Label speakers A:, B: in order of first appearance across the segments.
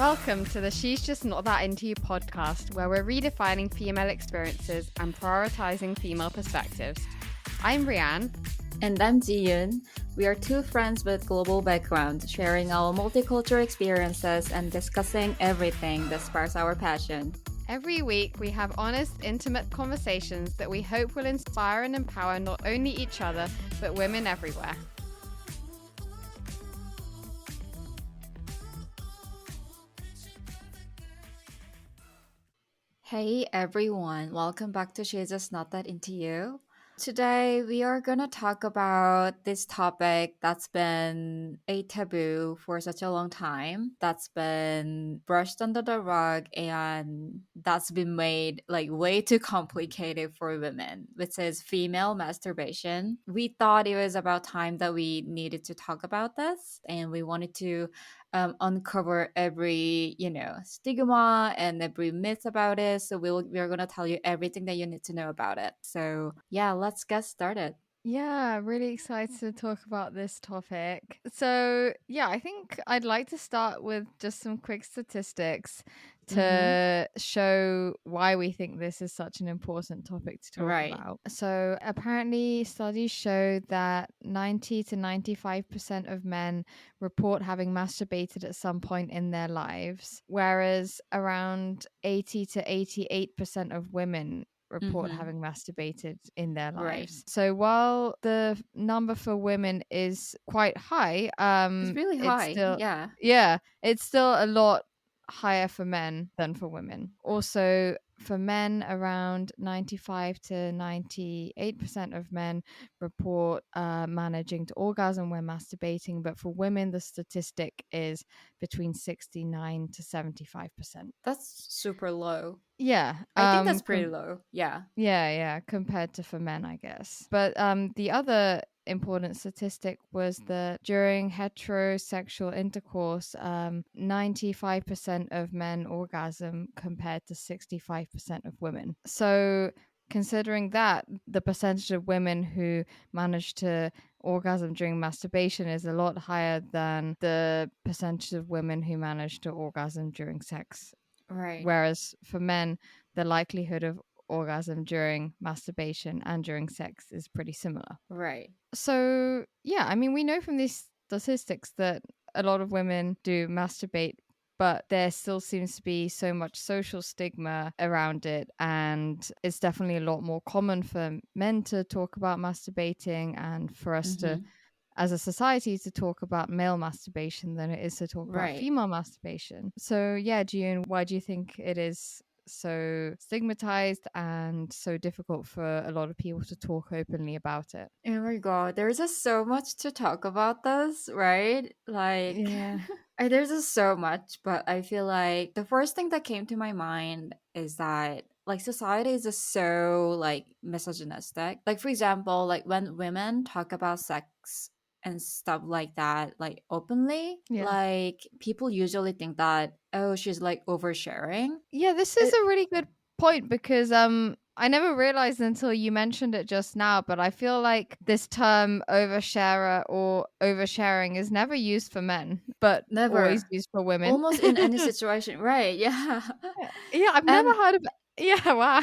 A: Welcome to the She's Just Not That Into You podcast, where we're redefining female experiences and prioritizing female perspectives. I'm Brianne.
B: And I'm Jiyun. We are two friends with global background, sharing our multicultural experiences and discussing everything that sparks our passion.
A: Every week, we have honest, intimate conversations that we hope will inspire and empower not only each other, but women everywhere.
B: Hey everyone, welcome back to She's Just Not That Into You. Today we are gonna talk about this topic that's been a taboo for such a long time, that's been brushed under the rug, and that's been made like way too complicated for women, which is female masturbation. We thought it was about time that we needed to talk about this, and we wanted to uncover every stigma and every myth about it. So we're gonna tell you everything that you need to know about it. So yeah, let's get started.
A: Yeah, really excited to talk about this topic. So, yeah, I think I'd like to start with just some quick statistics to show why we think this is such an important topic to talk about. So, apparently, studies show that 90 to 95% of men report having masturbated at some point in their lives, whereas around 80 to 88% of women report having masturbated in their lives. So while the number for women is quite high,
B: It's really high.
A: It's still a lot higher for men than for women. Also, for men, around 95 to 98% of men report managing to orgasm when masturbating, but for women, the statistic is between 69 to 75%.
B: That's super low.
A: Yeah.
B: I think that's pretty low.
A: Yeah, compared to for men, I guess. But the other important statistic was that during heterosexual intercourse, 95% of men orgasm compared to 65% of women. So considering that, the percentage of women who manage to orgasm during masturbation is a lot higher than the percentage of women who manage to orgasm during sex.
B: Right.
A: Whereas for men, the likelihood of orgasm during masturbation and during sex is pretty similar.
B: Right.
A: So, yeah, I mean, we know from these statistics that a lot of women do masturbate, but there still seems to be so much social stigma around it. And it's definitely a lot more common for men to talk about masturbating and for us to, as a society, to talk about male masturbation than it is to talk about female masturbation. So, yeah, June, why do you think it is so stigmatized and so difficult for a lot of people to talk openly about it?
B: Oh my god, there's just so much to talk about this, right? Like,
A: yeah.
B: There's just so much, but I feel like the first thing that came to my mind is that like society is just so like misogynistic. Like for example, like when women talk about sex and stuff like that, like openly, like people usually think that, oh, she's like oversharing.
A: Yeah, this is a really good point because I never realized until you mentioned it just now, but I feel like this term oversharer or oversharing is never used for men, but always used for women.
B: Almost in any situation, right? Yeah.
A: Yeah, I've never heard of it. Yeah, wow.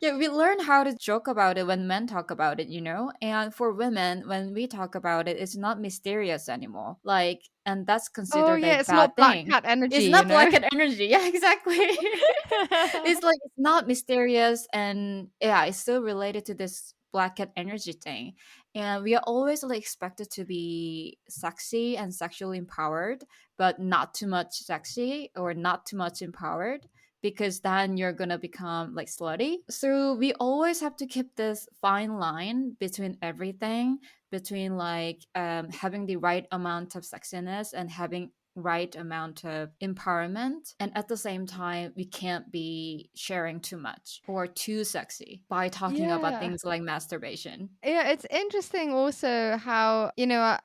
B: Yeah, we learn how to joke about it when men talk about it, you know? And for women, when we talk about it, it's not mysterious anymore. Like, and that's considered a bad
A: it's not
B: thing.
A: black cat energy.
B: It's not black cat energy. Yeah, exactly. It's like, it's not mysterious. And yeah, it's still related to this black cat energy thing. And we are always like expected to be sexy and sexually empowered, but not too much sexy or not too much empowered, because then you're gonna become like slutty. So we always have to keep this fine line between everything, between like having the right amount of sexiness and having right amount of empowerment, and at the same time we can't be sharing too much or too sexy by talking about things like masturbation.
A: Yeah, it's interesting also how,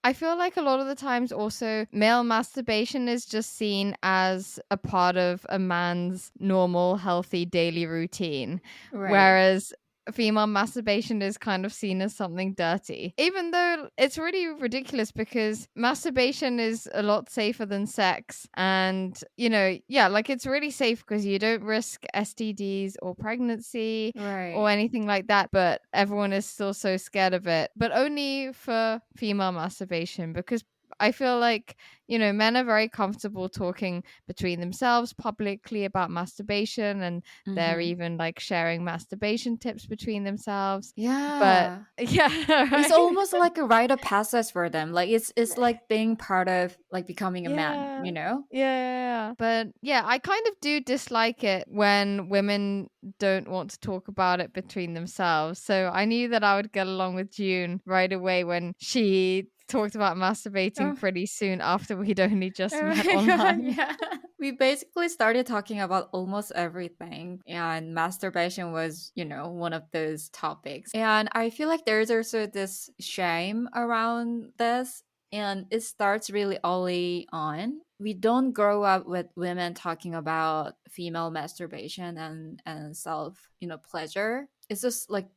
A: I feel like a lot of the times also male masturbation is just seen as a part of a man's normal, healthy daily routine. Whereas female masturbation is kind of seen as something dirty, even though it's really ridiculous because masturbation is a lot safer than sex. And, yeah, like it's really safe because you don't risk STDs or pregnancy or
B: Right.
A: anything like that, but everyone is still so scared of it. But only for female masturbation because I feel like, men are very comfortable talking between themselves publicly about masturbation, and they're
B: Mm-hmm.
A: even like sharing masturbation tips between themselves. But
B: Yeah.
A: yeah,
B: It's
A: right?
B: almost like a rite of passage for them. Like it's like being part of like becoming a man,
A: Yeah.
B: you know?
A: Yeah. But yeah, I kind of do dislike it when women don't want to talk about it between themselves. So I knew that I would get along with June right away when she talked about masturbating
B: Oh,
A: pretty soon after we'd only just
B: oh
A: met
B: my god,
A: online.
B: yeah. We basically started talking about almost everything, and masturbation was, one of those topics. And I feel like there's also this shame around this, and it starts really early on. We don't grow up with women talking about female masturbation and self, pleasure. It's just like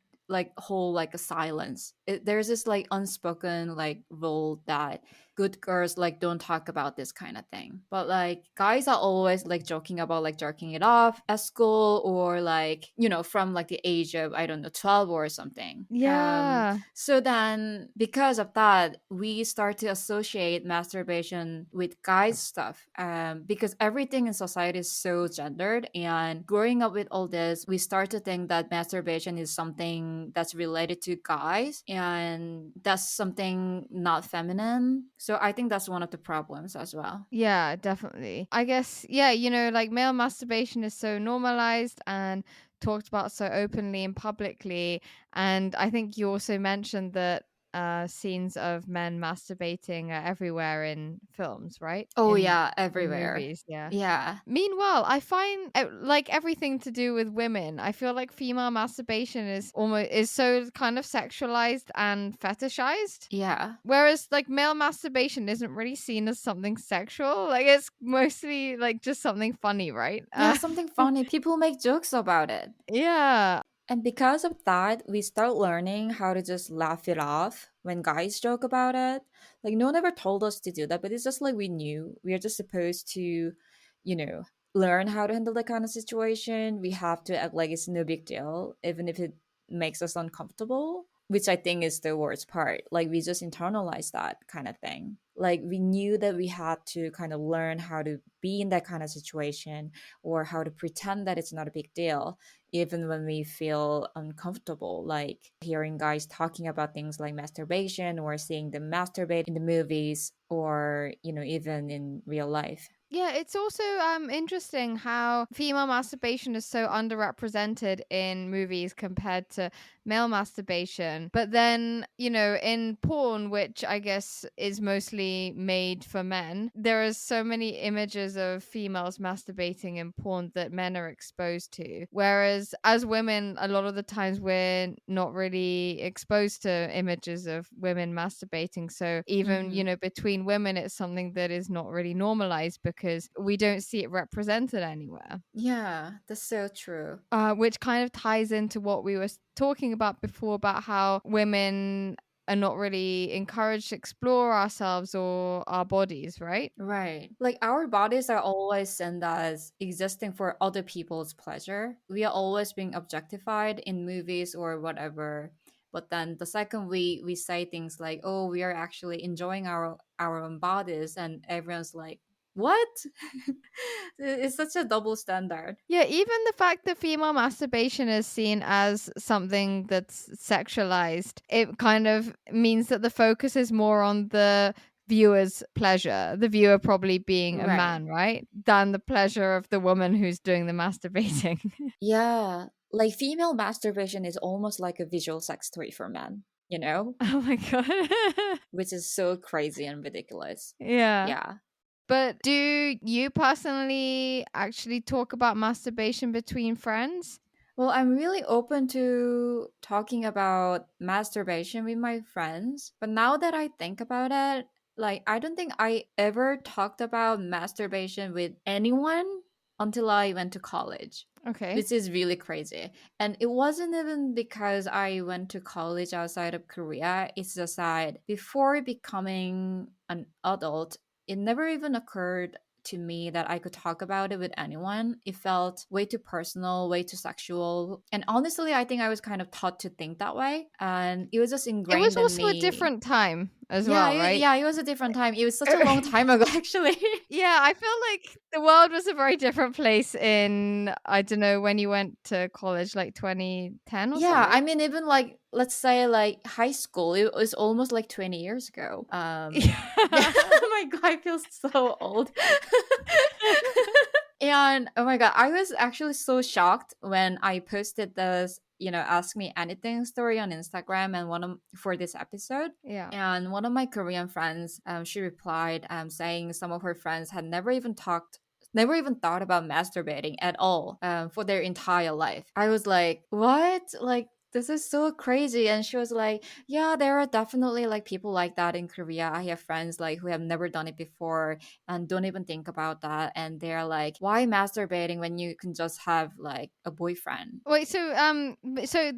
B: whole like a silence. There's this like unspoken like rule that good girls like don't talk about this kind of thing, but like guys are always like joking about like jerking it off at school, or like from like the age of, I don't know, 12 or something.
A: Yeah.
B: So then because of that we start to associate masturbation with guys stuff, because everything in society is so gendered, and growing up with all this we start to think that masturbation is something that's related to guys, and that's something not feminine. So I think that's one of the problems as well.
A: Yeah, definitely. I guess, yeah, like male masturbation is so normalized and talked about so openly and publicly. And I think you also mentioned that scenes of men masturbating are everywhere in films, right?
B: Oh
A: In
B: yeah, everywhere.
A: movies, yeah.
B: Yeah.
A: Meanwhile, I find like everything to do with women, I feel like female masturbation is so kind of sexualized and fetishized.
B: Yeah.
A: Whereas like male masturbation isn't really seen as something sexual. Like it's mostly like just something funny, right?
B: Yeah, something funny. People make jokes about it.
A: Yeah.
B: And because of that, we start learning how to just laugh it off when guys joke about it. Like, no one ever told us to do that, but it's just like we knew. We are just supposed to, you know, learn how to handle that kind of situation. We have to act like it's no big deal, even if it makes us uncomfortable, which I think is the worst part. Like, we just internalize that kind of thing. Like, we knew that we had to kind of learn how to be in that kind of situation, or how to pretend that it's not a big deal even when we feel uncomfortable, like hearing guys talking about things like masturbation, or seeing them masturbate in the movies, or even in real life.
A: Yeah, it's also interesting how female masturbation is so underrepresented in movies compared to male masturbation. But then, in porn, which I guess is mostly made for men, there are so many images of females masturbating in porn that men are exposed to. Whereas as women, a lot of the times we're not really exposed to images of women masturbating. So even,
B: Hmm.
A: between women, it's something that is not really normalized because we don't see it represented anywhere.
B: Yeah, that's so true.
A: Which kind of ties into what we were talking about before about how women are not really encouraged to explore ourselves or our bodies, right?
B: Right. Like our bodies are always seen as existing for other people's pleasure. We are always being objectified in movies or whatever. But then the second we say things like, "Oh, we are actually enjoying our own bodies," and everyone's like, "What?" It's such a double standard.
A: Yeah, even the fact that female masturbation is seen as something that's sexualized, it kind of means that the focus is more on the viewer's pleasure, the viewer probably being a
B: Right.
A: man, right? Than the pleasure of the woman who's doing the masturbating.
B: Yeah. Like female masturbation is almost like a visual sex toy for men,
A: Oh my God.
B: which is so crazy and ridiculous.
A: Yeah.
B: Yeah.
A: But do you personally actually talk about masturbation between friends?
B: Well, I'm really open to talking about masturbation with my friends, but now that I think about it, like I don't think I ever talked about masturbation with anyone until I went to college.
A: Okay.
B: This is really crazy. And it wasn't even because I went to college outside of Korea. It's just that before becoming an adult, it never even occurred to me that I could talk about it with anyone. It felt way too personal, way too sexual. And honestly, I think I was kind of taught to think that way. And it was just
A: It was
B: ingrained in
A: also a
B: me.
A: different time as
B: Yeah,
A: well, right?
B: yeah, it was a different time. It was such a long time ago, actually.
A: Yeah, I feel like the world was a very different place in, I don't know, when you went to college, like 2010 or
B: Yeah,
A: something.
B: I mean, even like, let's say like high school, it was almost like 20 years ago. Yeah,
A: Yeah.
B: oh my god, I feel so old. And oh my god, I was actually so shocked when I posted this, ask me anything story on Instagram and for this episode.
A: Yeah.
B: And one of my Korean friends, she replied, saying some of her friends had never even thought about masturbating at all, for their entire life. I was like, what? Like, this is so crazy. And she was like, yeah, there are definitely like people like that in Korea. I have friends like who have never done it before and don't even think about that. And they're like, why masturbating when you can just have like a boyfriend?
A: Wait, so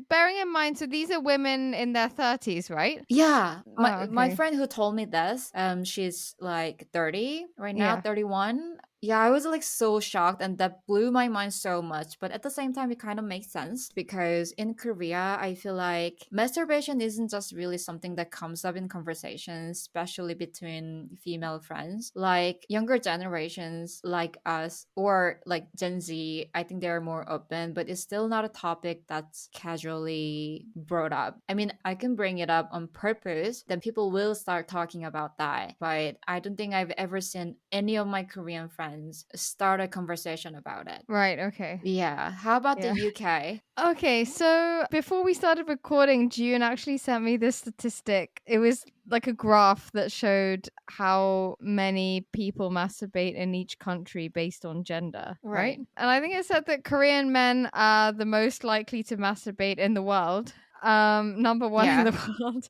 A: bearing in mind, so these are women in their 30s, right?
B: Yeah, my
A: Oh,
B: my
A: okay.
B: friend who told me this, she's like 30 right now,
A: Yeah.
B: 31. Yeah, I was like so shocked and that blew my mind so much. But at the same time, it kind of makes sense because in Korea, I feel like masturbation isn't just really something that comes up in conversations, especially between female friends. Like younger generations like us or like Gen Z, I think they're more open, but it's still not a topic that's casually brought up. I mean, I can bring it up on purpose, then people will start talking about that. But I don't think I've ever seen any of my Korean friends start a conversation about it.
A: Right, okay.
B: Yeah. How about the
A: Yeah.
B: UK?
A: Okay, so before we started recording, June actually sent me this statistic. It was like a graph that showed how many people masturbate in each country based on gender, right?
B: Right.
A: And I think it said that Korean men are the most likely to masturbate in the world. Number one in
B: Yeah.
A: the world.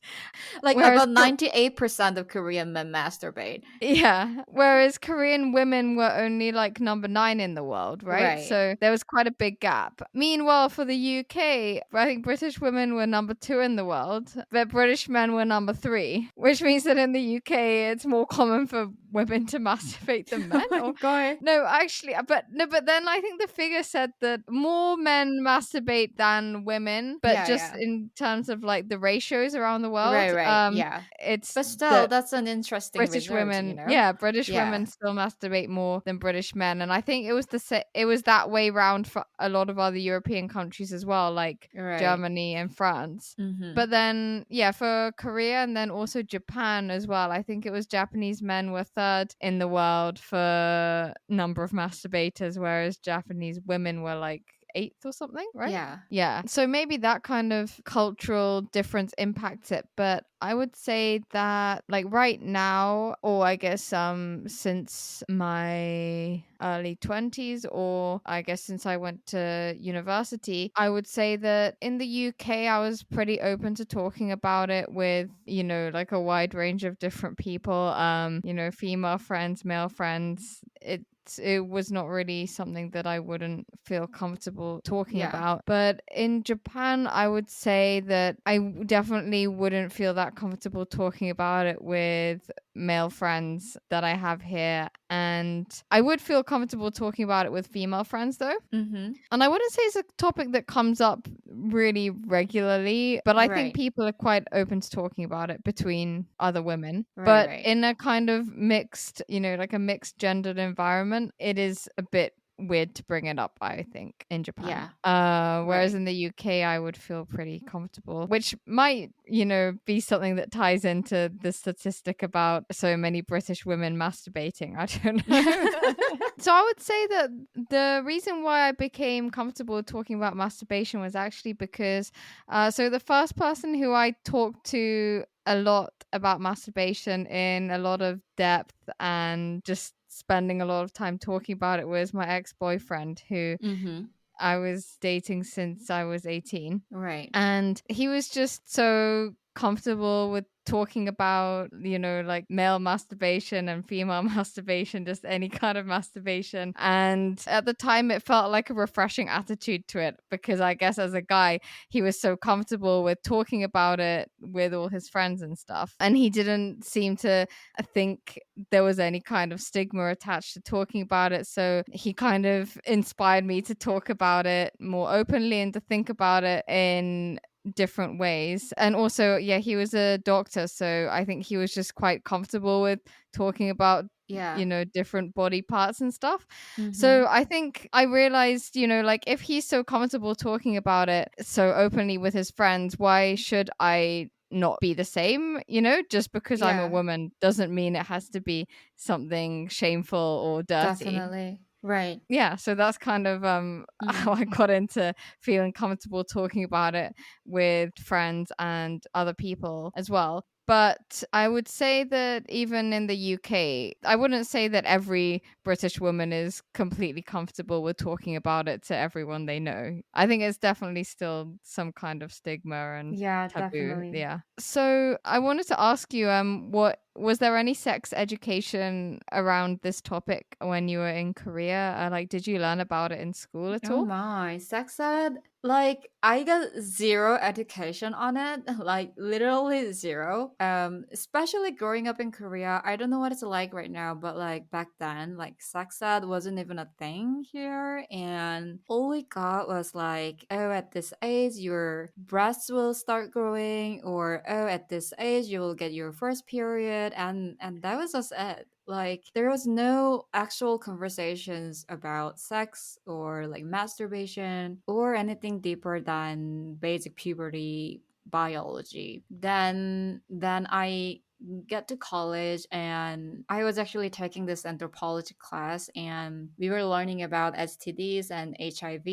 B: Like
A: Whereas
B: about 98% of Korean men masturbate.
A: Yeah. Whereas Korean women were only like number 9 in the world, right?
B: Right.
A: So there was quite a big gap. Meanwhile, for the UK, I think British women were number 2 in the world, but British men were number 3, which means that in the UK, it's more common for women to masturbate than
B: Oh
A: men.
B: my
A: Or
B: god.
A: no, actually, but no, but then I think the figure said that more men masturbate than women, but
B: Yeah,
A: just
B: yeah.
A: in terms of like the ratios around the
B: Right,
A: world,
B: right. Yeah.
A: it's
B: But still,
A: the
B: that's an interesting
A: British
B: result,
A: women, yeah, British
B: Yeah.
A: women still masturbate more than British men, and I think it was that way round for a lot of other European countries as well, like
B: Right.
A: Germany and France.
B: Mm-hmm.
A: But then, yeah, for Korea and then also Japan as well, I think it was Japanese men were third in the world for number of masturbators, whereas Japanese women were like eighth or something, right?
B: Yeah.
A: Yeah. So maybe that kind of cultural difference impacts it. But I would say that like right now, or I guess since my early 20s, or I guess since I went to university, I would say that in the UK I was pretty open to talking about it with, like a wide range of different people, female friends, male friends. It was not really something that I wouldn't feel comfortable talking
B: Yeah.
A: about. But in Japan, I would say that I definitely wouldn't feel that comfortable talking about it with male friends that I have here. And I would feel comfortable talking about it with female friends though.
B: Mm-hmm.
A: And I wouldn't say it's a topic that comes up really regularly, but I think
B: Right.
A: people are quite open to talking about it between other women.
B: Right,
A: But
B: right.
A: in a kind of mixed, like a mixed gendered environment, it is a bit weird to bring it up, I think, in Japan.
B: Yeah.
A: Whereas
B: Right.
A: in the UK, I would feel pretty comfortable, which might, be something that ties into the statistic about so many British women masturbating. I don't know. So I would say that the reason why I became comfortable talking about masturbation was actually because, so the first person who I talked to a lot about masturbation in a lot of depth and just spending a lot of time talking about it was my ex-boyfriend who
B: Mm-hmm.
A: I was dating since I was 18.
B: Right.
A: And he was just so comfortable with talking about, like male masturbation and female masturbation, just any kind of masturbation. And at the time, it felt like a refreshing attitude to it because I guess as a guy, he was so comfortable with talking about it with all his friends and stuff. And he didn't seem to think there was any kind of stigma attached to talking about it. So he kind of inspired me to talk about it more openly and to think about it in different ways. And also, yeah, he was a doctor, so I think he was just quite comfortable with talking about
B: Yeah.
A: different body parts and stuff.
B: Mm-hmm.
A: So I think I realized, like if he's so comfortable talking about it so openly with his friends, why should I not be the same? Just because I'm a
B: Yeah,
A: woman doesn't mean it has to be something shameful or dirty.
B: definitely. Right.
A: Yeah, so that's kind of how
B: Mm.
A: I got into feeling comfortable talking about it with friends and other people as well. But I would say that even in the UK, I wouldn't say that every British woman is completely comfortable with talking about it to everyone they know. I think it's definitely still some kind of stigma and
B: Yeah,
A: taboo.
B: definitely.
A: Yeah. So I wanted to ask you, what was there any sex education around this topic when you were in Korea? Like, did you learn about it in school at
B: Oh
A: all?
B: my, sex ed? Like I got zero education on it, like literally zero. Especially growing up in Korea, I don't know what it's like right now, but like back then, like sex ed wasn't even a thing here, and all we got was like, oh, at this age your breasts will start growing, or oh, at this age you will get your first period, and that was just it. Like there was no actual conversations about sex or like masturbation or anything deeper than basic puberty biology. Then I get to college, and I was actually taking this anthropology class, and we were learning about STDs and HIV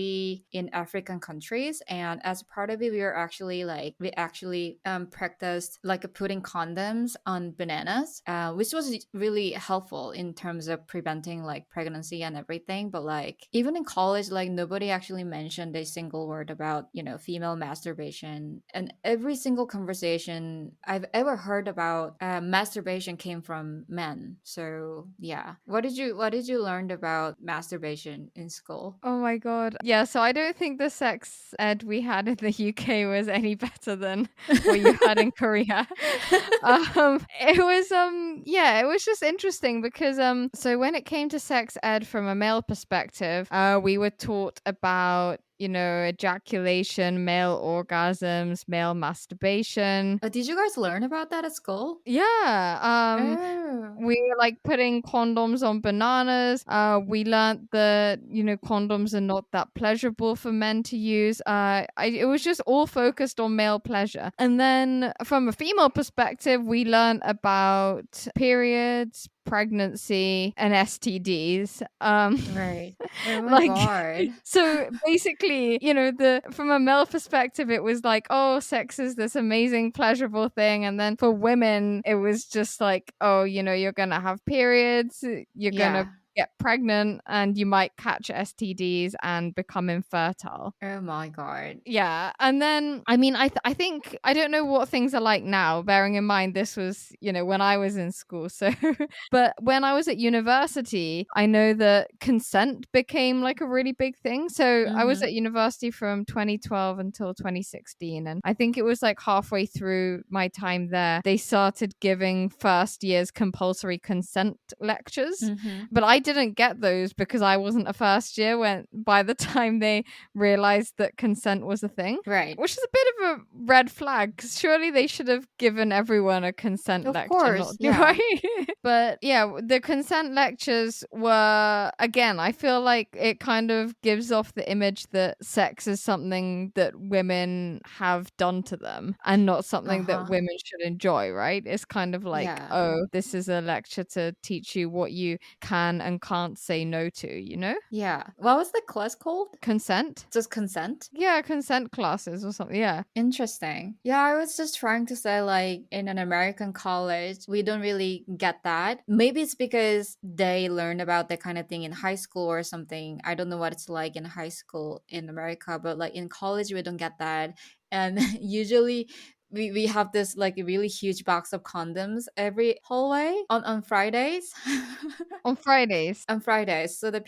B: in African countries. And as part of it, we actually practiced like putting condoms on bananas, which was really helpful in terms of preventing like pregnancy and everything. But like even in college, like nobody actually mentioned a single word about female masturbation, and every single conversation I've ever heard about masturbation came from men. So yeah, what did you learn about masturbation in school?
A: Oh my god. Yeah, so I don't think the sex ed we had in the UK was any better than what you had in Korea. It was yeah, it was just interesting because so when it came to sex ed from a male perspective, we were taught about ejaculation, male orgasms, male masturbation.
B: Did you guys learn about that at school?
A: Yeah.
B: Oh.
A: We were like putting condoms on bananas. We learned that condoms are not that pleasurable for men to use. It was just all focused on male pleasure. And then from a female perspective, we learned about periods, pregnancy, and STDs.
B: Right. Oh my
A: Like
B: god.
A: so basically, the from a male perspective, it was like, oh, sex is this amazing pleasurable thing, and then for women it was just like, oh, you're gonna have periods, you're gonna
B: Yeah.
A: get pregnant, and you might catch STDs and become infertile.
B: Oh my god.
A: Yeah, and then I mean, I think I don't know what things are like now. Bearing in mind this was when I was in school, so but when I was at university, I know that consent became like a really big thing. So I was
B: Mm-hmm.
A: at university from 2012 until 2016, and I think it was like halfway through my time there they started giving first years compulsory consent lectures.
B: Mm-hmm.
A: But I didn't get those because I wasn't a first year when by the time they realized that consent was a thing,
B: Right.
A: which is a bit of a red flag because surely they should have given everyone a consent
B: Of
A: lecture,
B: course.
A: not do
B: Yeah.
A: I? But yeah, the consent lectures were, again, I feel like it kind of gives off the image that sex is something that women have done to them and not something that
B: Uh-huh.
A: women should enjoy, right? It's kind of like,
B: Yeah.
A: oh, this is a lecture to teach you what you can and can't say no to?
B: Yeah. What was the class called?
A: Consent.
B: Just consent?
A: Yeah, consent classes or something. Yeah.
B: Interesting. Yeah, I was just trying to say, like, in an American college, we don't really get that. Maybe it's because they learn about that kind of thing in high school or something. I don't know what it's like in high school in America, but like in college, we don't get that. And usually, we have this like a really huge box of condoms every hallway on Fridays.
A: On Fridays.
B: On Fridays, so that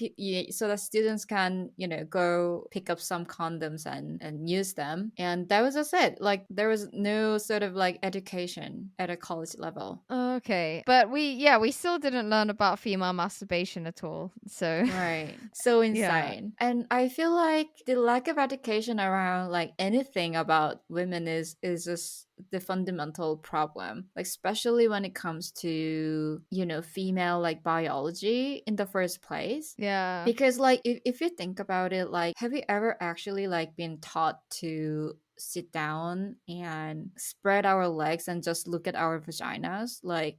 B: so that students can, you know, go pick up some condoms and use them. And that was just it. Like there was no sort of like education at a college level.
A: Okay. But we still didn't learn about female masturbation at all. So
B: Right. So
A: yeah.
B: insane. And I feel like the lack of education around like anything about women is just the fundamental problem. Like especially when it comes to, you know, female like biology in the first place.
A: Yeah.
B: Because like if you think about it, like have you ever actually like been taught to sit down and spread our legs and just look at our vaginas? Like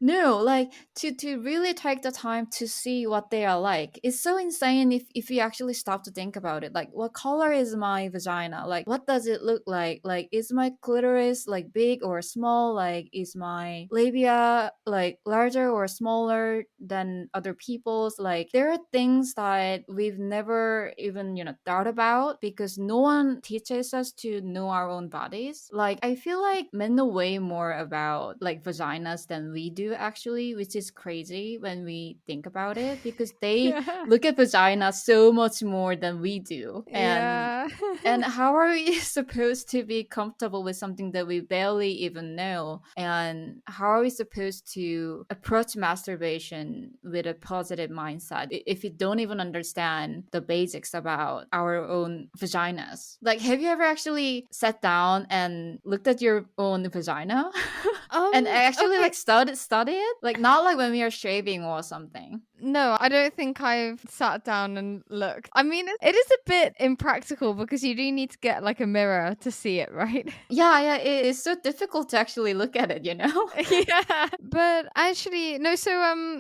B: no, like to really take the time to see what they are like. It's so insane if you actually stop to think about it. Like what color is my vagina? Like what does it look like? Like is my clitoris like big or small? Like is my labia like larger or smaller than other people's? Like there are things that we've never even, you know, thought about because no one teaches us to know our own bodies. Like I feel like men know way more about like vaginas than we do actually, which is crazy when we think about it because they
A: Yeah.
B: look at vagina so much more than we do.
A: Yeah.
B: And how are we supposed to be comfortable with something that we barely even know? And how are we supposed to approach masturbation with a positive mindset if you don't even understand the basics about our own vaginas? Like, have you ever actually sat down and looked at your own vagina? And actually
A: Okay.
B: like study it? Like not like when we are shaving or something.
A: No, I don't think I've sat down and looked. I mean, it is a bit impractical because you do need to get like a mirror to see it, right?
B: Yeah, yeah, it is so difficult to actually look at it, you know?
A: Yeah. But actually no, so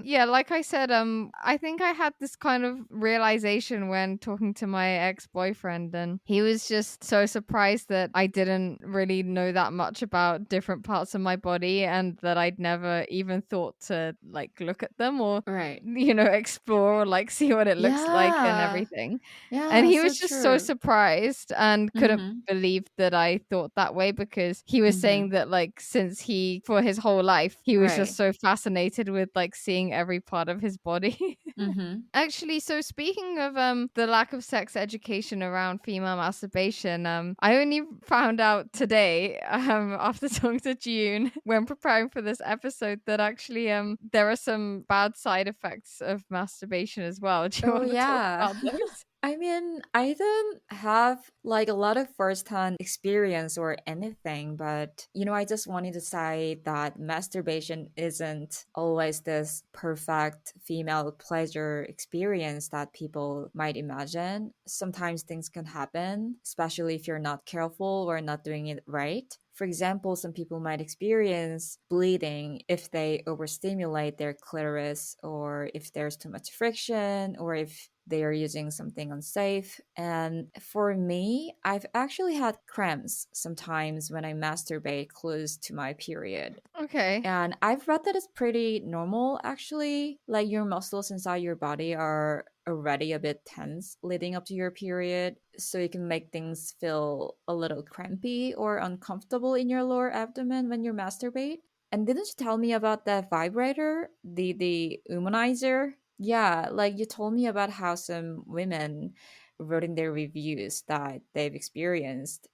A: yeah, like I said, I think I had this kind of realization when talking to my ex-boyfriend, and he was just so surprised that I didn't really know that much about different parts of my body and that I'd never even thought to like look at them or
B: Right.
A: explore or like see what it looks like and
B: Yeah.
A: everything. And
B: Yeah,
A: he
B: so
A: was just so
B: true.
A: surprised and couldn't
B: Mhm.
A: believe that I thought that way because he was saying
B: Mhm.
A: that like since he for his whole life he was just
B: Right.
A: so fascinated with like seeing every part of his body.
B: Mhm.
A: Actually, so speaking of the lack of sex education around female masturbation, I only found out today after talking to June when preparing for this episode that actually there are some bad side effects of masturbation as well. Do you
B: Oh
A: want to talk
B: yeah.
A: about those?
B: I mean, I don't have like a lot of first-hand experience or anything, but you know, I just wanted to say that masturbation isn't always this perfect female pleasure experience that people might imagine. Sometimes things can happen, especially if you're not careful or not doing it right. For example, some people might experience bleeding if they overstimulate their clitoris, or if there's too much friction, or if they are using something unsafe. And for me, I've actually had cramps sometimes when I masturbate close to my period.
A: Okay.
B: And I've read that it's pretty normal actually. Like your muscles inside your body are already a bit tense leading up to your period. So you can make things feel a little crampy or uncomfortable in your lower abdomen when you masturbate. And didn't you tell me about the vibrator? The womanizer? Yeah, like you told me about how some women wrote in their reviews that they've experienced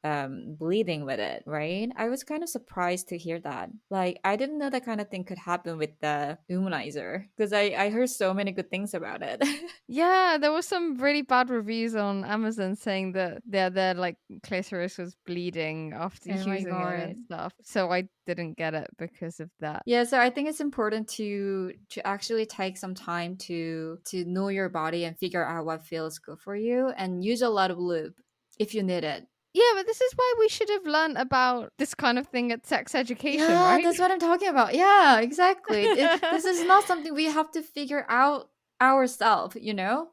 B: bleeding with it, right? I was kind of surprised to hear that. Like, I didn't know that kind of thing could happen with the womanizer because I heard so many good things about it.
A: Yeah, there was some really bad reviews on Amazon saying that their like clitoris was bleeding after
B: Oh my
A: using it and
B: god.
A: stuff. So I didn't get it because of that.
B: Yeah, so I think it's important to actually take some time to know your body and figure out what feels good for you and use a lot of lube if you need it.
A: Yeah, but this is why we should have learned about this kind of thing at sex education,
B: Yeah,
A: right?
B: that's what I'm talking about. Yeah, exactly. This is not something we have to figure out ourselves, you know?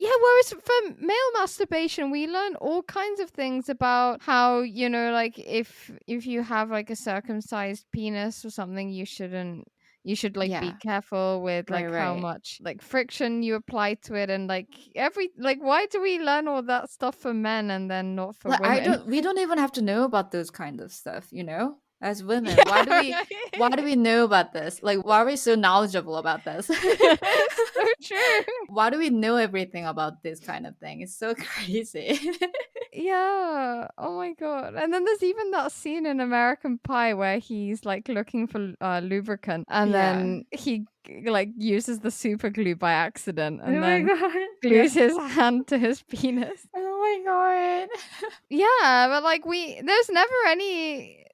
A: Yeah, whereas for male masturbation, we learn all kinds of things about how, like if you have like a circumcised penis or something, you shouldn't you should like be
B: Yeah.
A: careful with
B: Right,
A: like how
B: right.
A: much like friction you apply to it, and like every like why do we learn all that stuff for men and then not for
B: Like
A: women?
B: we don't even have to know about those kind of stuff, you know? As women,
A: Yeah,
B: why do we know about this? Like why are we so knowledgeable about this?
A: it's so true.
B: Why do we know everything about this kind of thing? It's so crazy.
A: Yeah. Oh my god. And then there's even that scene in American Pie where he's like looking for lubricant, and
B: Yeah.
A: then he like uses the super glue by accident,
B: Oh
A: and
B: my
A: then
B: god. Yeah.
A: glues his hand to his penis.
B: Oh my god.
A: Yeah, but like there's never any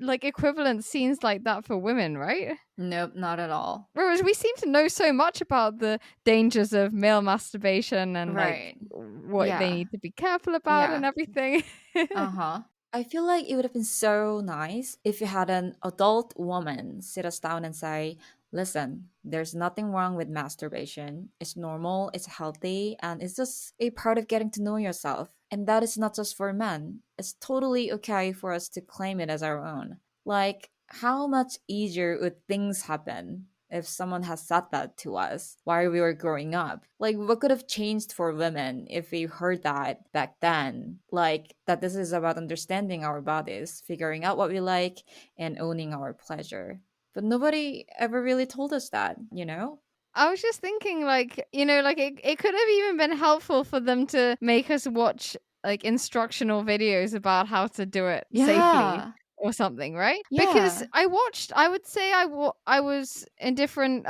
A: like equivalent scenes like that for women, right?
B: Nope, not at all.
A: Whereas we seem to know so much about the dangers of male masturbation and like
B: Right.
A: what they
B: Yeah.
A: need to be careful about and
B: Yeah.
A: everything.
B: Uh-huh. I feel like it would have been so nice if you had an adult woman sit us down and say, listen, there's nothing wrong with masturbation. It's normal, it's healthy, and it's just a part of getting to know yourself. And that is not just for men. It's totally okay for us to claim it as our own. Like, how much easier would things happen if someone has said that to us while we were growing up? Like, what could have changed for women if we heard that back then? Like, that this is about understanding our bodies, figuring out what we like, and owning our pleasure. But nobody ever really told us that, you know?
A: I was just thinking, like, like it could have even been helpful for them to make us watch like instructional videos about how to do it safely
B: Yeah.
A: or something, right? Because
B: Yeah.
A: I would say I was in different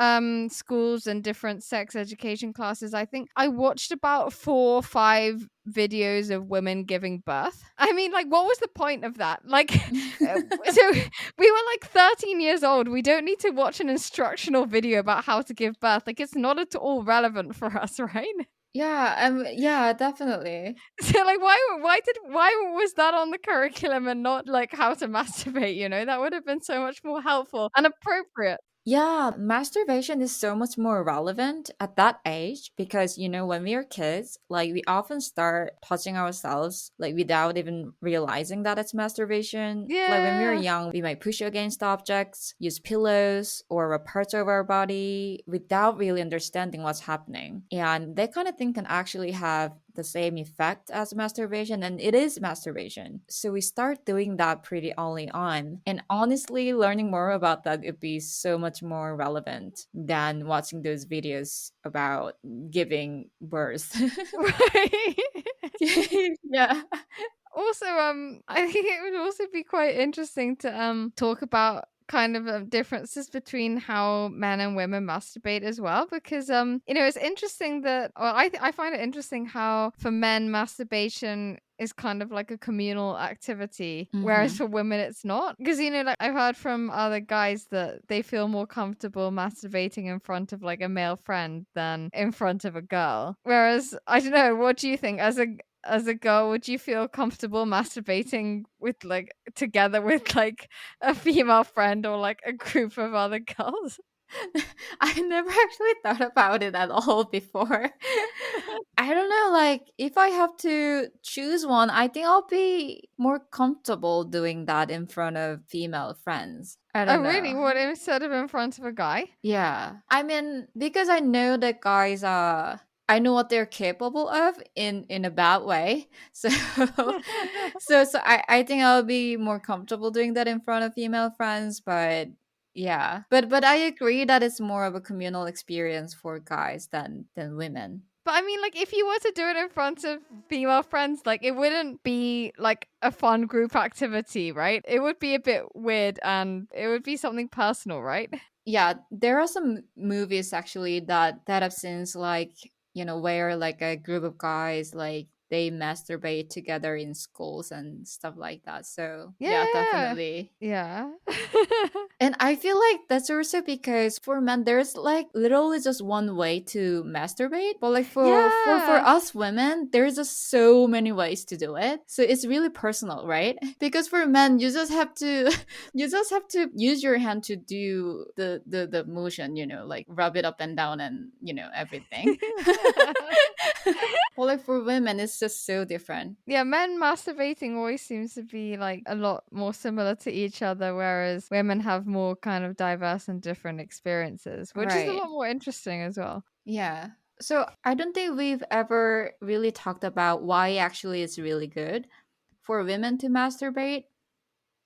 A: schools and different sex education classes. I think I watched about 4 or 5 videos of women giving birth. I mean, like, what was the point of that? Like, so we were like 13 years old. We don't need to watch an instructional video about how to give birth. Like, it's not at all relevant for us, right?
B: Yeah, definitely.
A: So like why was that on the curriculum and not like how to masturbate, That would have been so much more helpful and appropriate.
B: Yeah, masturbation is so much more relevant at that age because, when we are kids, like we often start touching ourselves, like without even realizing that it's masturbation. Like when we were
A: Yeah.
B: young, we might push against objects, use pillows, or rub parts of our body without really understanding what's happening. And that kind of thing can actually have the same effect as masturbation, and it is masturbation. So we start doing that pretty early on. And honestly, learning more about that would be so much more relevant than watching those videos about giving birth.
A: Right.
B: Yeah.
A: Also, I think it would also be quite interesting to talk about kind of differences between how men and women masturbate as well, because it's interesting that, or I find it interesting how for men masturbation is kind of like a communal activity, whereas
B: Hmm.
A: for women it's not. Because like I've heard from other guys that they feel more comfortable masturbating in front of like a male friend than in front of a girl. Whereas I don't know, what do you think as a girl, would you feel comfortable masturbating with like together with like a female friend or like a group of other girls?
B: I never actually thought about it at all before. I don't know, like if I have to choose one, I think I'll be more comfortable doing that in front of female friends. I
A: Oh,
B: don't
A: really?
B: know.
A: What, instead of in front of a guy?
B: Yeah. I mean, because I know that guys are I know what they're capable of in a bad way. So I think I'll be more comfortable doing that in front of female friends, but yeah. But I agree that it's more of a communal experience for guys than women.
A: But I mean, like, if you were to do it in front of female friends, like, it wouldn't be like a fun group activity, right? It would be a bit weird and it would be something personal, right?
B: Yeah, there are some movies actually that have since like where like a group of guys like they masturbate together in schools and stuff like that. So yeah,
A: Yeah.
B: definitely.
A: Yeah.
B: And I feel like that's also because for men there's like literally just one way to masturbate, but like for
A: Yeah.
B: us women there's just so many ways to do it. So it's really personal, right? Because for men you just have to you just have to use your hand to do the motion, like rub it up and down and everything. Well, like for women it's just so different.
A: Yeah, men masturbating always seems to be like a lot more similar to each other, whereas women have more kind of diverse and different experiences, which is a
B: Right.
A: lot more interesting as well.
B: Yeah. So I don't think we've ever really talked about why actually it's really good for women to masturbate.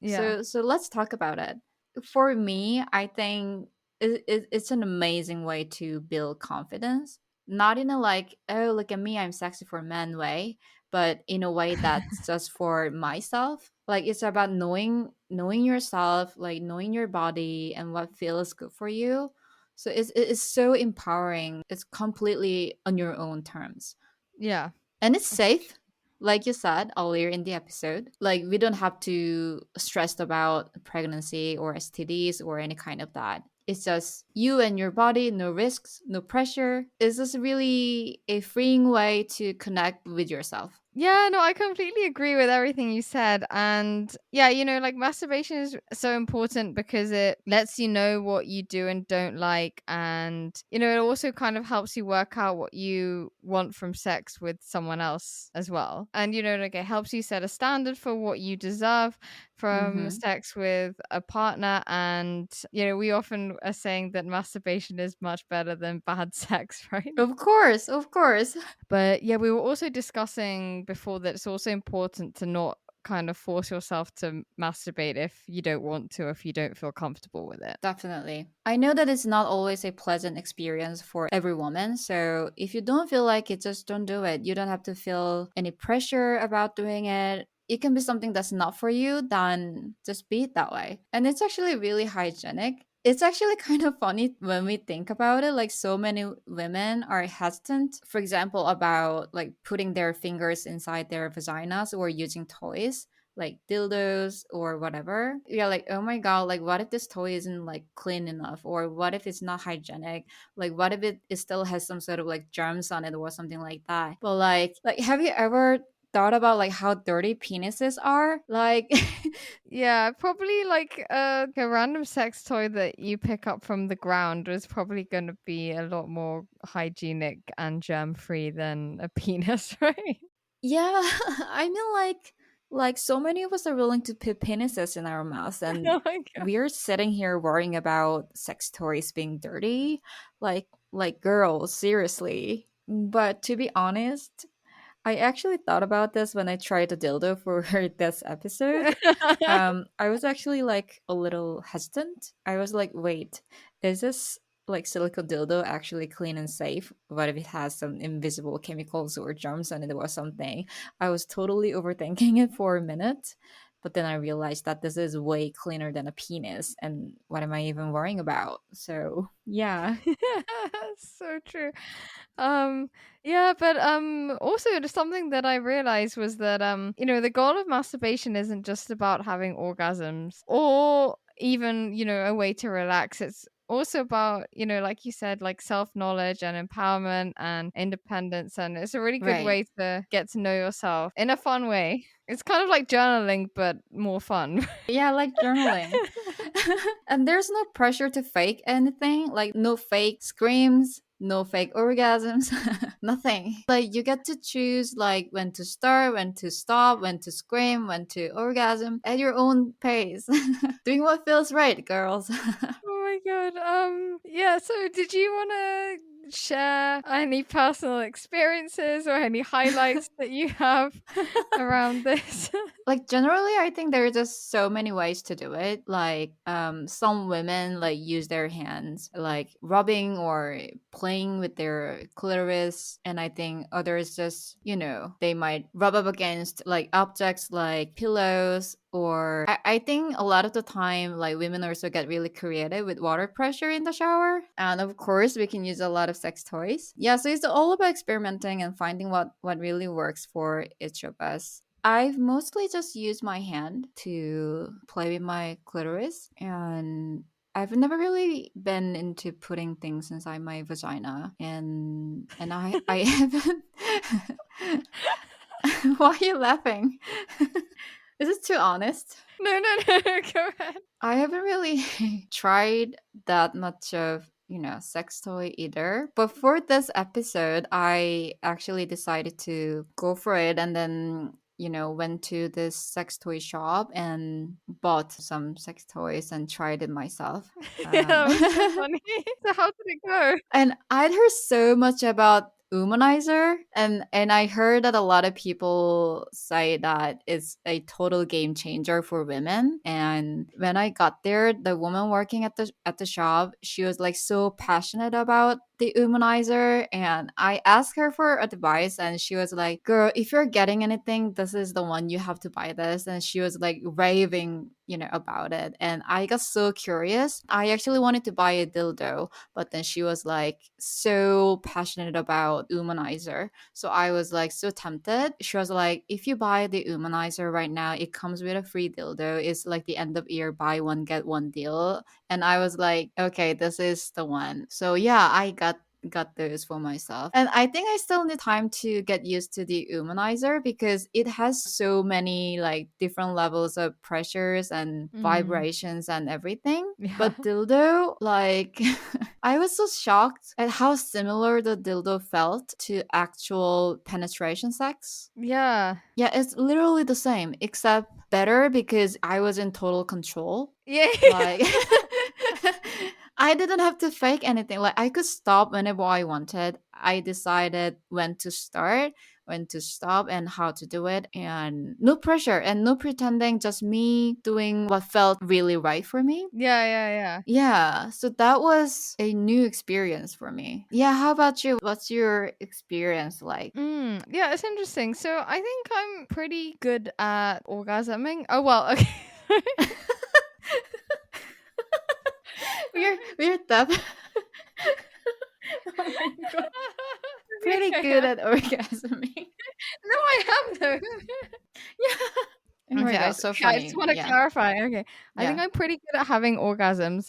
A: Yeah.
B: So let's talk about it. For me, I think it's an amazing way to build confidence. Not in a like, oh, look at me, I'm sexy for men way, but in a way that's just for myself. Like it's about knowing yourself, like knowing your body and what feels good for you. So it's so empowering. It's completely on your own terms.
A: Yeah.
B: And it's
A: That's
B: safe, like you said earlier in the episode. Like we don't have to stress about pregnancy or STDs or any kind of that. It's just you and your body, no risks, no pressure. It's just really a freeing way to connect with yourself.
A: Yeah, no, I completely agree with everything you said. And yeah, like masturbation is so important because it lets you know what you do and don't like. And, it also kind of helps you work out what you want from sex with someone else as well. And, like it helps you set a standard for what you deserve from
B: Mm-hmm.
A: sex with a partner. And, we often are saying that masturbation is much better than bad sex, right?
B: Of course, of course.
A: But yeah, we were also discussing before that it's also important to not kind of force yourself to masturbate if you don't want to, if you don't feel comfortable with it.
B: Definitely. I know that it's not always a pleasant experience for every woman. So if you don't feel like it, just don't do it. You don't have to feel any pressure about doing it. It can be something that's not for you, then just be it that way. And it's actually really hygienic. It's actually kind of funny when we think about it. Like, so many women are hesitant, for example, about like putting their fingers inside their vaginas or using toys like dildos or whatever. Yeah, like, oh my god, like what if this toy isn't like clean enough? Or what if it's not hygienic? Like what if it still has some sort of like germs on it or something like that? But like have you ever thought about like how dirty penises are? Like
A: Yeah, probably like a random sex toy that you pick up from the ground is probably going to be a lot more hygienic and germ free than a penis, right?
B: yeah, I mean like so many of us are willing to put penises in our mouths and
A: Oh my god.
B: we're sitting here worrying about sex toys being dirty. Like girls, seriously. But to be honest, I actually thought about this when I tried the dildo for this episode. I was actually like a little hesitant. I was like, wait, is this like silicone dildo actually clean and safe? What if it has some invisible chemicals or germs on it or something? I was totally overthinking it for a minute. But then I realized that this is way cleaner than a penis. And what am I even worrying about? So, yeah.
A: So true. Yeah, but also just something that I realized was that the goal of masturbation isn't just about having orgasms or even, a way to relax. It's also about, like you said, like self-knowledge and empowerment and independence, and it's a really good
B: Right.
A: way to get to know yourself in a fun way. It's kind of like journaling but more fun.
B: Yeah, like journaling. And there's no pressure to fake anything, like no fake screams, no fake orgasms, nothing. Like you get to choose like when to start, when to stop, when to scream, when to orgasm at your own pace. Doing what feels right, girls.
A: Oh my god. Yeah, so did you want to share any personal experiences or any highlights that you have around this?
B: Like generally I think there are just so many ways to do it. Like some women like use their hands like rubbing or playing with their clitoris, and I think others just they might rub up against like objects like pillows, or I think a lot of the time like women also get really creative with water pressure in the shower, and of course we can use a lot of sex toys. Yeah, so it's all about experimenting and finding what really works for each of us. I've mostly just used my hand to play with my clitoris, and I've never really been into putting things inside my vagina, and I haven't. Why are you laughing? Is this too honest?
A: No, no, no, go ahead.
B: I haven't really tried that much of sex toy either. But for this episode, I actually decided to go for it, and then went to this sex toy shop and bought some sex toys and tried it myself.
A: Yeah, it was so funny. So how did it go?
B: And I'd heard so much about Womanizer, and I heard that a lot of people say that it's a total game changer for women. And when I got there, the woman working at the shop, she was like so passionate about the Womanizer, and I asked her for advice, and she was like, "Girl, if you're getting anything, this is the one, you have to buy this." And she was like raving, about it, and I got so curious. I actually wanted to buy a dildo, but then she was like so passionate about Womanizer. So I was like so tempted. She was like, if you buy the Womanizer right now, it comes with a free dildo. It's like the end of year buy one, get one deal. And I was like, okay, this is the one. So yeah, I got those for myself. And I think I still need time to get used to the Womanizer because it has so many like different levels of pressures and
A: Mm,
B: vibrations and everything.
A: yeah.
B: But dildo, like I was so shocked at how similar the dildo felt to actual penetration sex.
A: Yeah.
B: Yeah, it's literally the same, except better because I was in total control.
A: Yeah.
B: Like I didn't have to fake anything. Like I could stop whenever I wanted. I decided when to stop and how to do it, and no pressure and no pretending, just me doing what felt really right for me.
A: Yeah, yeah, yeah.
B: Yeah, so that was a new experience for me. Yeah, how about you? What's your experience like?
A: Yeah, it's interesting. So I think I'm pretty good at orgasming. Oh well, okay.
B: We're definitely oh my god, pretty
A: Okay,
B: good
A: yeah.
B: at orgasming.
A: No, I am though.
B: Yeah. Oh my
A: Okay,
B: god, so
A: okay, I just
B: funny.
A: want to
B: Yeah.
A: clarify. Okay, I think
B: Yeah.
A: I'm pretty good at having orgasms.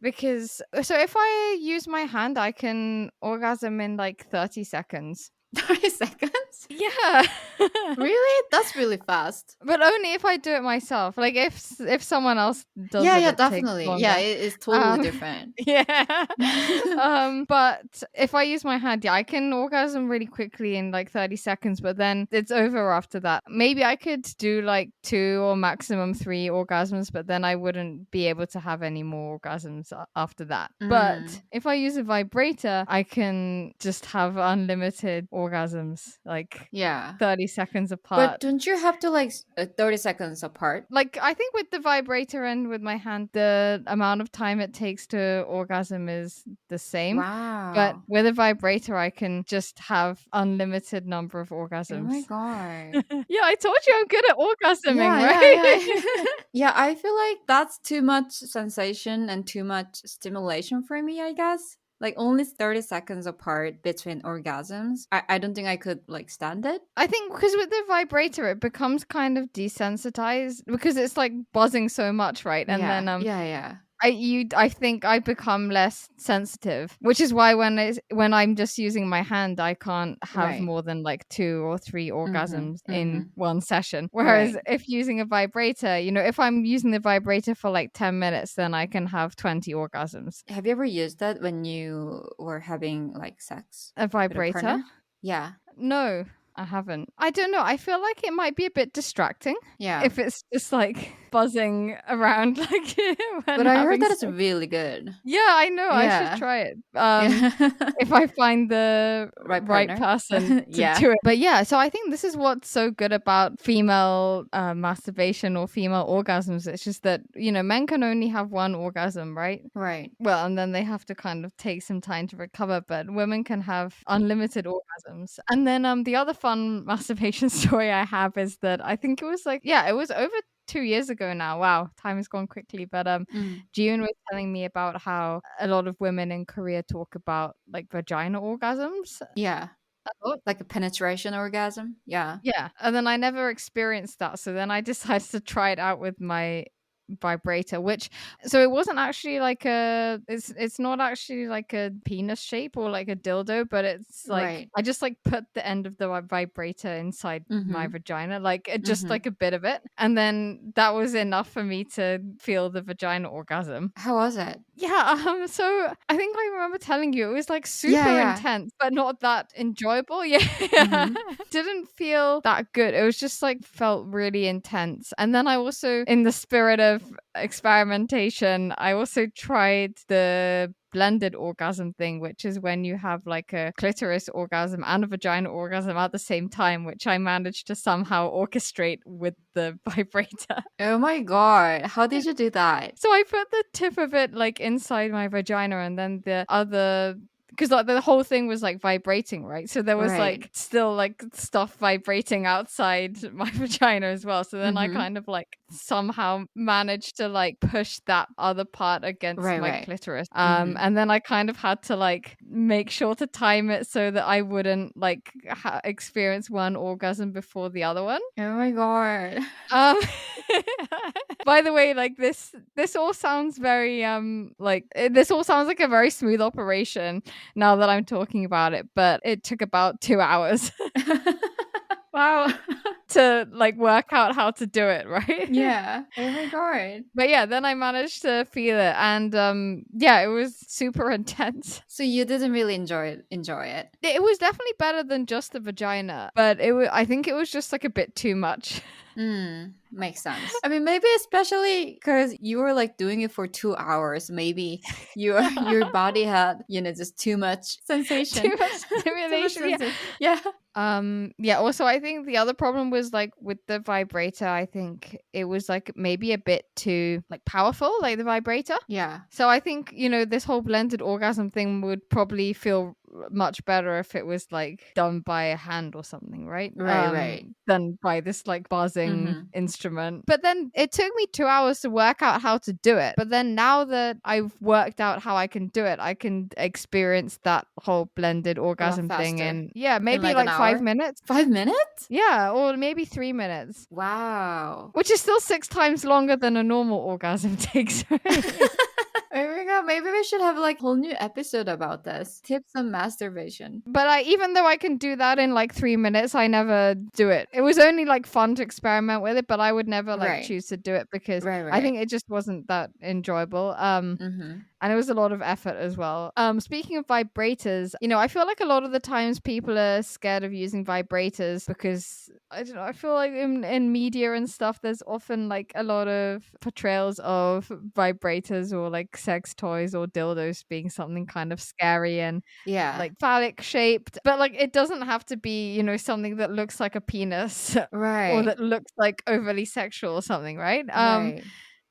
A: Because so if I use my hand, I can orgasm in like 30 seconds.
B: 30 seconds?
A: Yeah.
B: Really? That's really fast.
A: But only if I do it myself. Like if someone else does
B: Yeah,
A: it,
B: yeah,
A: it takes
B: definitely. Yeah,
A: longer.
B: it is totally
A: Um,
B: different.
A: yeah. But if I use my hand, yeah, I can orgasm really quickly in like 30 seconds, but then it's over after that. Maybe I could do like 2 or maximum 3 orgasms, but then I wouldn't be able to have any more orgasms after that.
B: Mm.
A: But if I use a vibrator, I can just have unlimited orgasms, like
B: Yeah.
A: 30 seconds
B: But
A: apart.
B: don't you have to like 30 seconds apart?
A: Like I think with the vibrator and with my hand, the amount of time it takes to orgasm is the same. But
B: Wow.
A: with a vibrator, I can just have unlimited number of
B: Oh my
A: orgasms.
B: god.
A: Yeah, I told you I'm good at orgasming,
B: Yeah, yeah,
A: right?
B: yeah. Yeah, I feel like that's too much sensation and too much stimulation for me, I guess. Like only 30 seconds apart between orgasms. I don't think I could like stand it.
A: I think because with the vibrator, it becomes kind of desensitized because it's like buzzing so much, right? And
B: Yeah,
A: then
B: yeah, yeah.
A: I think I become less sensitive, which is why when I'm just using my hand, I can't have
B: Right.
A: more than like 2 or 3
B: Mm-hmm.
A: orgasms in
B: Mm-hmm.
A: one session. Whereas
B: Right.
A: if using a vibrator, if I'm using the vibrator for like 10 minutes, then I can have 20 orgasms.
B: Have you ever used that when you were having like sex
A: A
B: with a
A: vibrator?
B: partner? Yeah.
A: No, I haven't. I don't know. I feel like it might be a bit distracting
B: Yeah.
A: if it's just like buzzing around like when
B: But I heard
A: having
B: that it's
A: sex.
B: really good.
A: Yeah, I know. I should
B: Yeah.
A: try it.
B: Yeah.
A: If I find the
B: Right
A: right
B: partner.
A: person to
B: Yeah.
A: do it. But yeah, so I think this is what's so good about female masturbation or female orgasms. It's just that, men can only have one orgasm, right?
B: Right.
A: Well, and then they have to kind of take some time to recover, but women can have unlimited orgasms. And then the other fun masturbation story I have is that I think it was like, yeah, it was over 2 years ago now. Wow, time has gone quickly. But
B: Mm.
A: June was telling me about how a lot of women in Korea talk about like vagina orgasms
B: Yeah.
A: a lot.
B: Like a penetration orgasm. Yeah.
A: Yeah, and then I never experienced that. So then I decided to try it out with my vibrator, which so it wasn't actually like it's not actually like a penis shape or like a dildo, but it's like
B: Right.
A: I just like put the end of the vibrator inside my
B: Mm-hmm.
A: vagina, like just
B: Mm-hmm.
A: like a bit of it, and then that was enough for me to feel the vagina orgasm.
B: How was it?
A: Yeah, so I think I remember telling you it was like
B: Yeah,
A: super
B: yeah.
A: intense, but not that enjoyable. Yeah.
B: Mm-hmm.
A: Didn't feel that good. It was just like felt really intense. And then I also, in the spirit of experimentation, I also tried the blended orgasm thing, which is when you have like a clitoris orgasm and a vagina orgasm at the same time, which I managed to somehow orchestrate with the vibrator.
B: Oh my God. How did you do that?
A: So I put the tip of it like inside my vagina, and then the other, because like the whole thing was like vibrating, right? So there was
B: Right.
A: like still like stuff vibrating outside my vagina as well. So then I
B: Mm-hmm.
A: kind of like somehow managed to like push that other part against
B: Right,
A: my
B: right.
A: clitoris.
B: Mm-hmm.
A: And then I kind of had to like make sure to time it so that I wouldn't like experience one orgasm before the other one.
B: Oh my God.
A: Um, by the way, like this all sounds very this all sounds like a very smooth operation now that I'm talking about it, but it took about 2 hours
B: Wow.
A: to like work out how to do it, right?
B: Yeah. Oh my God.
A: But yeah, then I managed to feel it, and yeah, it was super intense.
B: So you didn't really enjoy it.
A: It was definitely better than just the vagina, but I think it was just like a bit too much.
B: Makes sense. I mean, maybe especially because you were like doing it for 2 hours. Maybe your body had, just too much sensation.
A: Too much
B: Too much
A: stimulation. Yeah.
B: sensation. Yeah.
A: Yeah, also I think the other problem was like with the vibrator, I think it was like maybe a bit too like powerful, like the vibrator.
B: Yeah.
A: So I think, this whole blended orgasm thing would probably feel much better if it was like done by a hand or something, right?
B: Right, right.
A: Than by this like buzzing
B: Mm-hmm.
A: instrument. But then it took me 2 hours to work out how to do it. But then now that I've worked out how I can do it, I can experience that whole blended
B: A lot
A: orgasm thing
B: faster.
A: in, yeah,
B: In
A: maybe
B: like an
A: like 5
B: hour?
A: minutes.
B: 5 minutes?
A: Yeah, or maybe 3 minutes.
B: Wow.
A: Which is still 6 times longer than a normal orgasm takes, right?
B: Oh my God, maybe we should have like a whole new episode about this. Tips on masturbation.
A: But even though I can do that in like 3 minutes, I never do it. It was only like fun to experiment with it, but I would never like
B: Right.
A: choose to do it because
B: Right,
A: I
B: right.
A: think it just wasn't that enjoyable.
B: Mm-hmm.
A: And it was a lot of effort as well. Speaking of vibrators, I feel like a lot of the times people are scared of using vibrators because I don't know. I feel like in media and stuff, there's often like a lot of portrayals of vibrators or like sex toys or dildos being something kind of scary and
B: Yeah.
A: like phallic shaped, but like it doesn't have to be, something that looks like a penis or
B: Right.
A: that looks like overly sexual or something, right?
B: Right.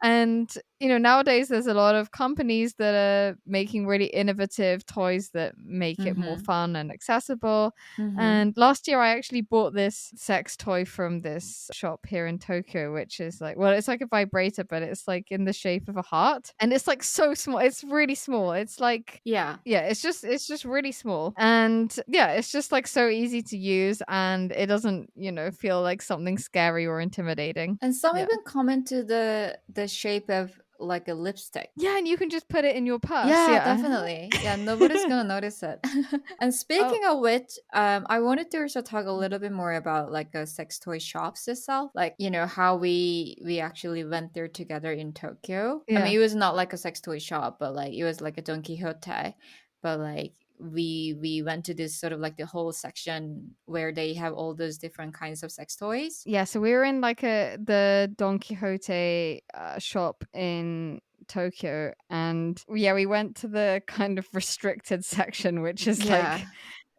A: And nowadays there's a lot of companies that are making really innovative toys that make it more
B: Mm-hmm.
A: fun and accessible.
B: Mm-hmm.
A: And last year I actually bought this sex toy from this shop here in Tokyo, which is like, well, it's like a vibrator, but it's like in the shape of a heart, and it's like so small. It's really small. It's like,
B: Yeah.
A: yeah, it's just really small, and yeah, it's just like so easy to use, and it doesn't feel like something scary or intimidating.
B: And some
A: Yeah.
B: even comment to the shape of like a lipstick.
A: Yeah, and you can just put it in your purse.
B: Yeah,
A: Yeah.
B: definitely. Yeah, nobody's gonna notice it. And
A: Oh,
B: speaking of which, I wanted to also talk a little bit more about like a sex toy shops itself. Like, how we actually went there together in Tokyo. I mean,
A: yeah.
B: it was not like a sex toy shop, but like it was like a Don Quixote. But like we went to this sort of like the whole section where they have all those different kinds of sex toys.
A: Yeah, so we were in like the Don Quixote shop in Tokyo, and yeah, we went to the kind of restricted section, which is
B: Yeah.
A: like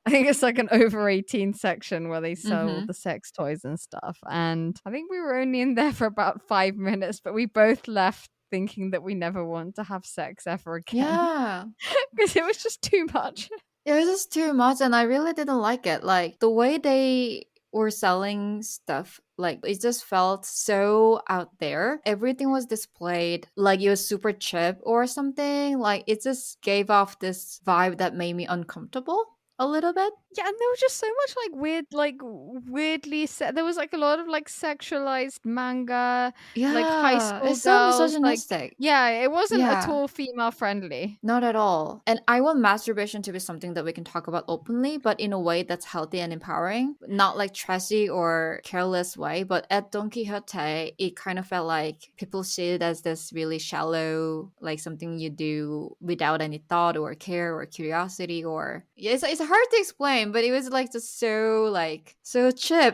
A: I think it's like an over 18 section where they sell
B: Mm-hmm.
A: the sex toys and stuff. And I think we were only in there for about 5 minutes, but we both left thinking that we never want to have sex ever again
B: Yeah.
A: because it was just too much.
B: It was just too much, and I really didn't like it. Like the way they were selling stuff, like it just felt so out there. Everything was displayed like it was super cheap or something. Like it just gave off this vibe that made me uncomfortable a little bit.
A: Yeah, and there was just so much like weird, like weirdly set. There was like a lot of like sexualized manga, like high
B: Yeah,
A: school
B: it's so
A: girls. Like,
B: misogynistic.
A: yeah, it wasn't at
B: Yeah.
A: all female friendly.
B: Not at all. And I want masturbation to be something that we can talk about openly, but in a way that's healthy and empowering. Not like trashy or careless way. But at Don Quixote, it kind of felt like people see it as this really shallow, like something you do without any thought or care or curiosity or yeah, it's hard to explain, but it was like just so like so cheap.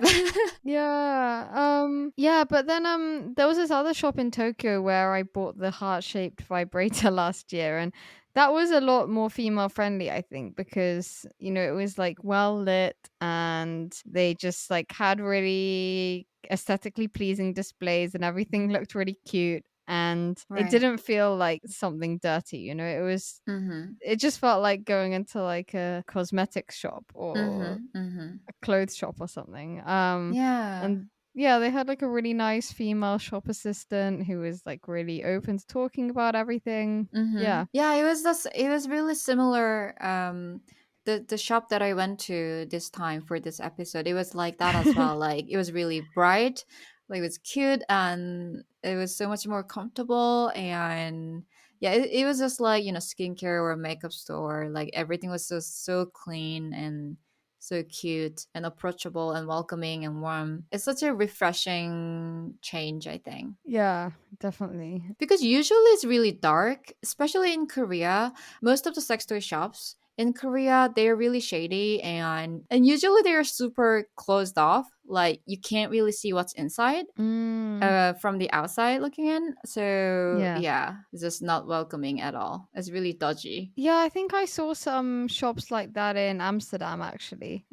A: Yeah, but then there was this other shop in Tokyo where I bought the heart-shaped vibrator last year, and that was a lot more female friendly, I think, because you know, it was like well lit and they just like had really aesthetically pleasing displays and everything looked really cute, and it
B: Right.
A: didn't feel like something dirty, you know.
B: Mm-hmm.
A: It just felt like going into like a cosmetics shop or
B: Mm-hmm. Mm-hmm.
A: a clothes shop or something.
B: Yeah.
A: And yeah, they had like a really nice female shop assistant who was like really open to talking about everything.
B: Mm-hmm.
A: Yeah.
B: Yeah, it was really similar. The shop that I went to this time for this episode, it was like that as well. Like it was really bright, like it was cute, and it was so much more comfortable. And yeah, it was just like skincare or a makeup store. Like everything was so clean and so cute and approachable and welcoming and warm. It's such a refreshing change, I think.
A: Yeah, definitely.
B: Because usually it's really dark, especially in Korea. Most of the sex toy shops in Korea, they're really shady and usually they're super closed off. Like you can't really see what's inside
A: Mm,
B: from the outside looking in. So
A: yeah.
B: yeah, it's just not welcoming at all. It's really dodgy.
A: Yeah, I think I saw some shops like that in Amsterdam actually.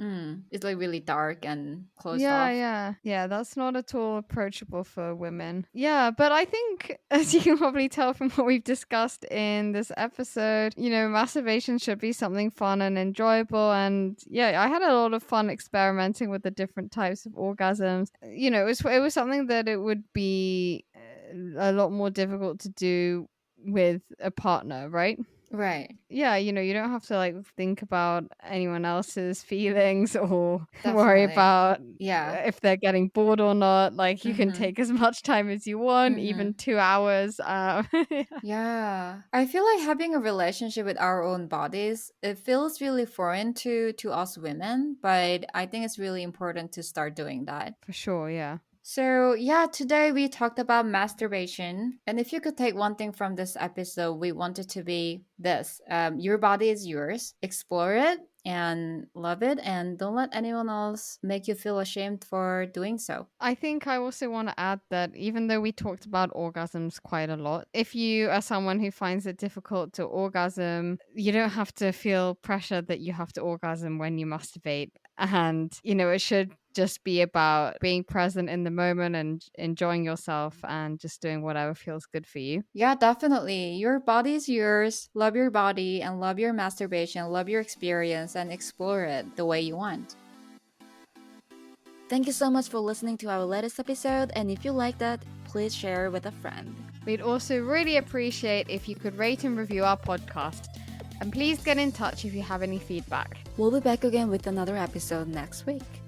B: It's like really dark and closed
A: Yeah,
B: off.
A: yeah. Yeah, that's not at all approachable for women. Yeah, but I think, as you can probably tell from what we've discussed in this episode, you know, masturbation should be something fun and enjoyable. And yeah, I had a lot of fun experimenting with the different types of orgasms. You know, it was something that it would be a lot more difficult to do with a partner, right?
B: Right.
A: Yeah, you know, you don't have to like think about anyone else's feelings or worry
B: Definitely.
A: about
B: Yeah.
A: if they're getting bored or not. Like you can
B: Mm-hmm.
A: take as much time as you want,
B: Mm-hmm.
A: even 2 hours. Yeah,
B: Yeah. I feel like having a relationship with our own bodies, it feels really foreign to us women, but I think it's really important to start doing that.
A: for sure. Yeah.
B: So, yeah, today we talked about masturbation. And if you could take one thing from this episode, we want it to be this: your body is yours. Explore it and love it. And don't let anyone else make you feel ashamed for doing so.
A: I think I also want to add that even though we talked about orgasms quite a lot, if you are someone who finds it difficult to orgasm, you don't have to feel pressure that you have to orgasm when you masturbate. And, you know, it should just be about being present in the moment and enjoying yourself and just doing whatever feels good for you.
B: Yeah, definitely. Your body is yours. Love your body and love your masturbation, love your experience, and explore it the way you want. Thank you so much for listening to our latest episode, and if you like that, please share with a friend.
A: We'd also really appreciate if you could rate and review our podcast. And please get in touch if you have any feedback.
B: We'll be back again with another episode next week.